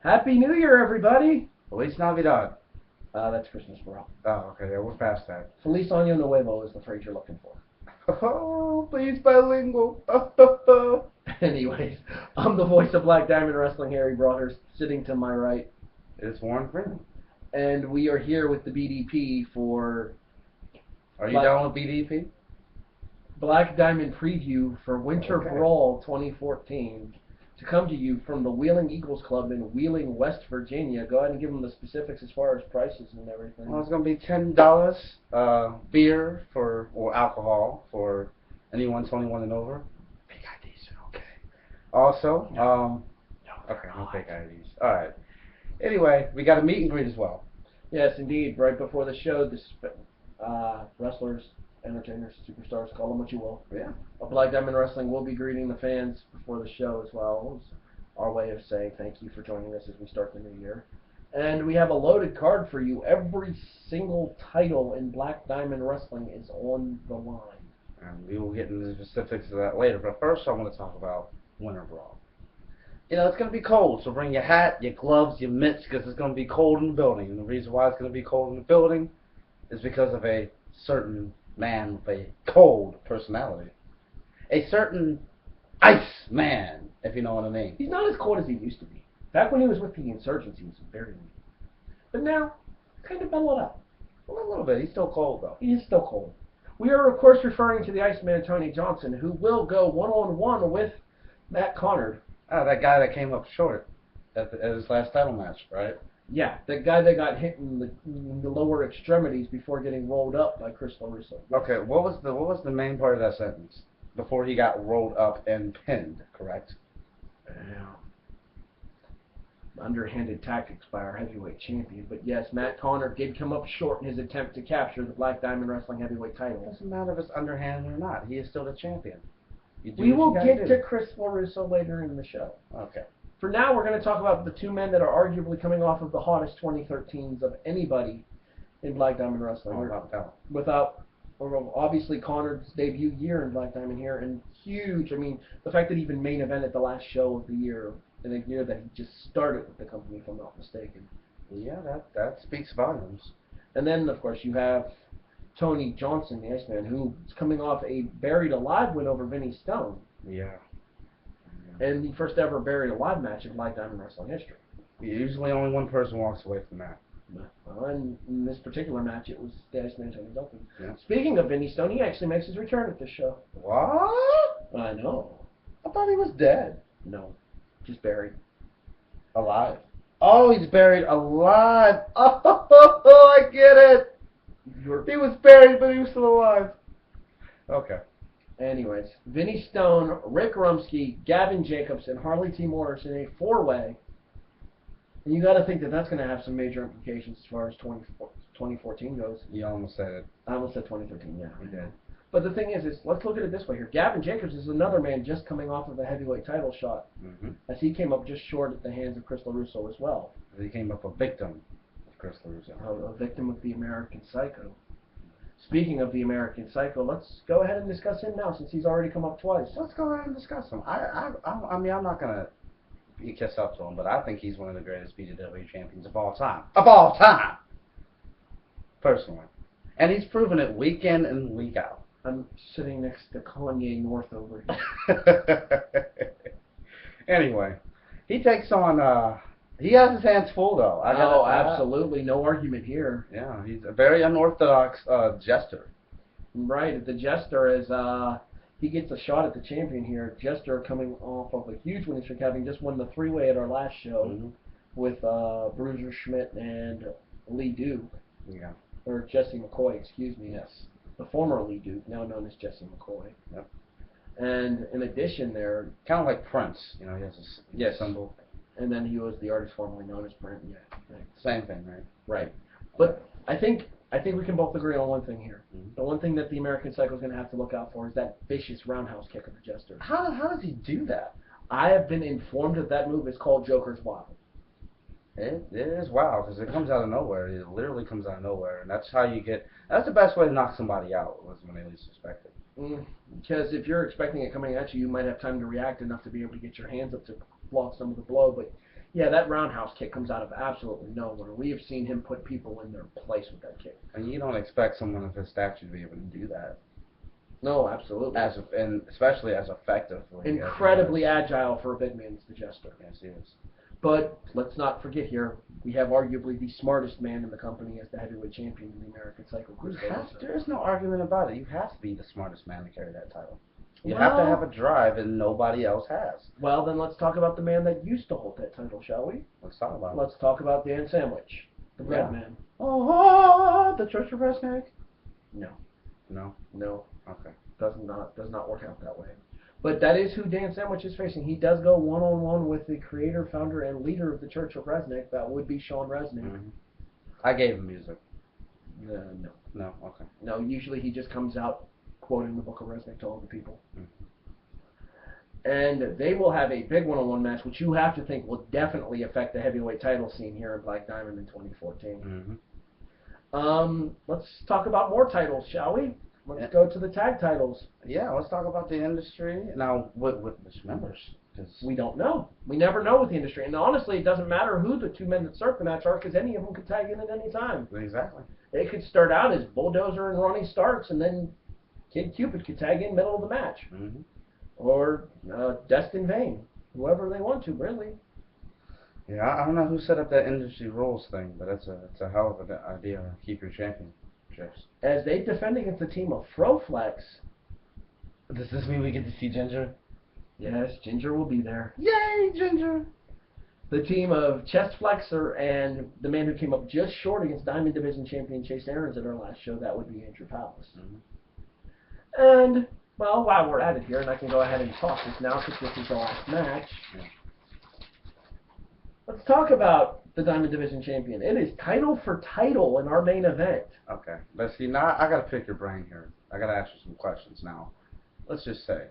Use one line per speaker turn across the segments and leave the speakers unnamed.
Happy New Year, everybody!
Feliz Navidad.
That's Christmas, bro.
Oh, okay, yeah, we're past that.
Feliz Año Nuevo is the phrase you're looking for.
Oh, please bilingual.
Anyways, I'm the voice of Black Diamond Wrestling, Harry Broadhurst, sitting to my right.
It's Warren Freeman.
And we are here with the BDP for...
Are you down with BDP?
Black Diamond preview for Winter Brawl 2014 to come to you from the Wheeling Eagles Club in Wheeling, West Virginia. Go ahead and give them the specifics as far as prices and everything.
Well, it's going to be $10 beer or alcohol for anyone 21 and over. Fake IDs, okay. Also, okay, no fake IDs. All right. Anyway, we got a meet and greet as well.
Yes, indeed. Right before the show, the wrestlers, entertainers, superstars, call them what you will.
Yeah.
Black Diamond Wrestling will be greeting the fans before the show as well. It's our way of saying thank you for joining us as we start the new year. And we have a loaded card for you. Every single title in Black Diamond Wrestling is on the line.
And we will get into the specifics of that later. But first, I want to talk about Winter Brawl. You know, it's going to be cold, so bring your hat, your gloves, your mitts, because it's going to be cold in the building. And the reason why it's going to be cold in the building is because of a certain man with a cold personality. A certain ice man, if you know what I mean.
He's not as cold as he used to be. Back when he was with the Insurgents, he was very weak. But now, kind of mellowed out.
Well, a little bit. He's still cold, though.
He is still cold. We are, of course, referring to the Iceman, Tony Johnson, who will go one-on-one with Matt Connard.
That guy that came up short at his last title match, right?
Yeah, the guy that got hit in the lower extremities before getting rolled up by Chris LaRusso.
Okay, what was the main part of that sentence? Before he got rolled up and pinned, correct?
Yeah. Underhanded tactics by our heavyweight champion. But yes, Matt Connard did come up short in his attempt to capture the Black Diamond Wrestling heavyweight title.
It doesn't matter if it's underhanded or not. He is still the champion.
We will get to Chris LaRusso later in the show.
Okay.
For now, we're going to talk about the two men that are arguably coming off of the hottest 2013s of anybody in Black Diamond Wrestling. Obviously Connard's debut year in Black Diamond here, and huge. I mean, the fact that he even main evented the last show of the year, in a year that he just started with the company, if I'm not mistaken.
Yeah, that speaks volumes.
And then, of course, you have Tony Johnson, the Iceman, who's coming off a Buried Alive win over Vinnie Stone.
Yeah.
And the first ever Buried Alive match in Black Diamond Wrestling history.
Usually only one person walks away from that.
Well, and in this particular match, it was the Iceman, Tony Johnson.
Yeah.
Speaking of Vinnie Stone, he actually makes his return at this show.
What?
I know.
I thought he was dead.
No, just buried.
Alive. Oh, he's buried alive. Oh, I get it. He was buried, but he was still alive. Okay.
Anyways, Vinnie Stone, Rick Rumsky, Gavin Jacobs, and Harley T. Morris in a four-way. And you got to think that that's going to have some major implications as far as 2014 goes.
You almost said it.
I almost said 2013, yeah.
You did.
But the thing is let's look at it this way here. Gavin Jacobs is another man just coming off of a heavyweight title shot, as he came up just short at the hands of Chris LaRusso as well.
He came up a victim of Chris LaRusso.
A victim of the American Psycho. Speaking of the American Psycho, let's go ahead and discuss him now, since he's already come up twice.
Let's go ahead and discuss him. I mean, I'm not going to kiss up to him, but I think he's one of the greatest BJW champions of all time. Of all time! Personally. And he's proven it week in and week out.
I'm sitting next to Kanye North over here.
Anyway, he takes on... he has his hands full, though.
Absolutely. No argument here.
Yeah, he's a very unorthodox jester.
Right. The jester is... he gets a shot at the champion here. Jester coming off of a huge winning streak, having just won the three-way at our last show with Bruiser Schmidt and Lee Duke.
Yeah.
Or Jesse McCoy, excuse me.
Yes.
The former Lee Duke, now known as Jesse McCoy.
Yep.
And in addition there...
Kind of like Prince. You know, he has a symbol.
And then he was the artist formerly known as Brent. Yeah. Right.
Same thing, right?
Right. But I think we can both agree on one thing here.
Mm-hmm.
The one thing that the American Psycho is going to have to look out for is that vicious roundhouse kick of the Jester.
How does he do that?
I have been informed that move is called Joker's Wild.
It is wild because it comes out of nowhere. It literally comes out of nowhere, and that's the best way to knock somebody out, was when they least expect it.
Because if you're expecting it coming at you, you might have time to react enough to be able to get your hands up to block some of the blow, but Yeah, that roundhouse kick comes out of absolutely nowhere. We have seen him put people in their place with that kick.
And you don't expect someone of his stature to be able to do that.
No, absolutely.
And especially as effectively.
Incredibly agile for a big man, is the Jester.
Yes, he is.
But let's not forget here, we have arguably the smartest man in the company as the heavyweight champion in the American Cycle Cruise.
There is no argument about it. You have to be the smartest man to carry that title. You have to have a drive and nobody else has.
Well, then let's talk about the man that used to hold that title, shall we?
Let's talk about it.
Let's talk about Dan Sandwich, the bread man.
Oh, the Church of Resnick?
No.
No?
No.
Okay.
Does not work out that way. But that is who Dan Sandwich is facing. He does go one-on-one with the creator, founder, and leader of the Church of Resnick. That would be Sean Resnick.
Mm-hmm. I gave him music.
No.
No? Okay.
No, usually he just comes out quoting the Book of Resnick to all the people. Mm-hmm. And they will have a big one-on-one match, which you have to think will definitely affect the heavyweight title scene here in Black Diamond in 2014. Mm-hmm. Let's talk about more titles, shall we? Let's go to the tag titles.
Yeah, let's talk about the industry. Now, with which members? Because
we don't know. We never know with the industry. And honestly, it doesn't matter who the two men that start the match are, because any of them could tag in at any time.
Exactly.
It could start out as Bulldozer and Ronnie Starks, and then Kid Cupid could tag in middle of the match. Mm-hmm. Or Destin Vane. Whoever they want to, really.
Yeah, I don't know who set up that industry rules thing, but it's a hell of an idea to keep your championships.
As they defend against the team of Froflex.
Does this mean we get to see Ginger?
Yes, Ginger will be there.
Yay, Ginger!
The team of Chest Flexor and the man who came up just short against Diamond Division Champion Chase Aarons at our last show, that would be Andrew Palace. Mm-hmm. And, well, while we're at it here, and I can go ahead and talk this now because this is the last match. Yeah. Let's talk about the Diamond Division Champion. It is title for title in our main event.
Okay. But see, now I got to pick your brain here. I got to ask you some questions now. Let's just say,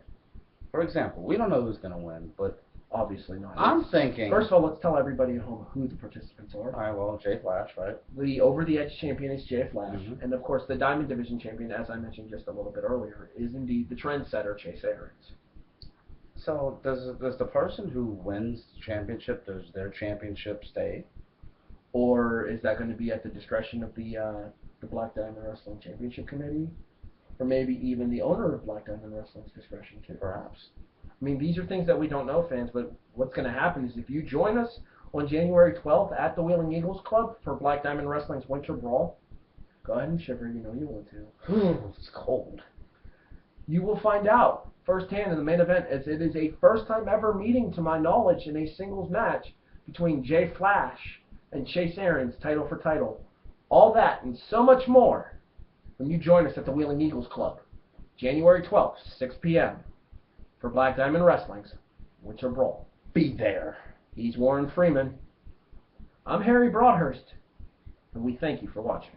for example, we don't know who's going to win, but
obviously not.
I'm thinking.
First of all, let's tell everybody at home who the participants are.
All right, well, Jay Flash, right?
The over-the-edge champion is Jay Flash. Mm-hmm. And, of course, the Diamond Division champion, as I mentioned just a little bit earlier, is indeed the trendsetter, Chase Aarons.
So does the person who wins the championship, does their championship stay?
Or is that going to be at the discretion of the Black Diamond Wrestling Championship Committee? Or maybe even the owner of Black Diamond Wrestling's discretion, too?
Perhaps.
I mean, these are things that we don't know, fans, but what's going to happen is if you join us on January 12th at the Wheeling Eagles Club for Black Diamond Wrestling's Winter Brawl, go ahead and shiver, you know you want to.
It's cold.
You will find out firsthand in the main event, as it is a first-time ever meeting, to my knowledge, in a singles match between Jay Flash and Chase Aarons, title for title. All that and so much more when you join us at the Wheeling Eagles Club, January 12th, 6 p.m., for Black Diamond Wrestling's Winter Brawl.
Be there.
He's Warren Freeman. I'm Harry Broadhurst, and we thank you for watching.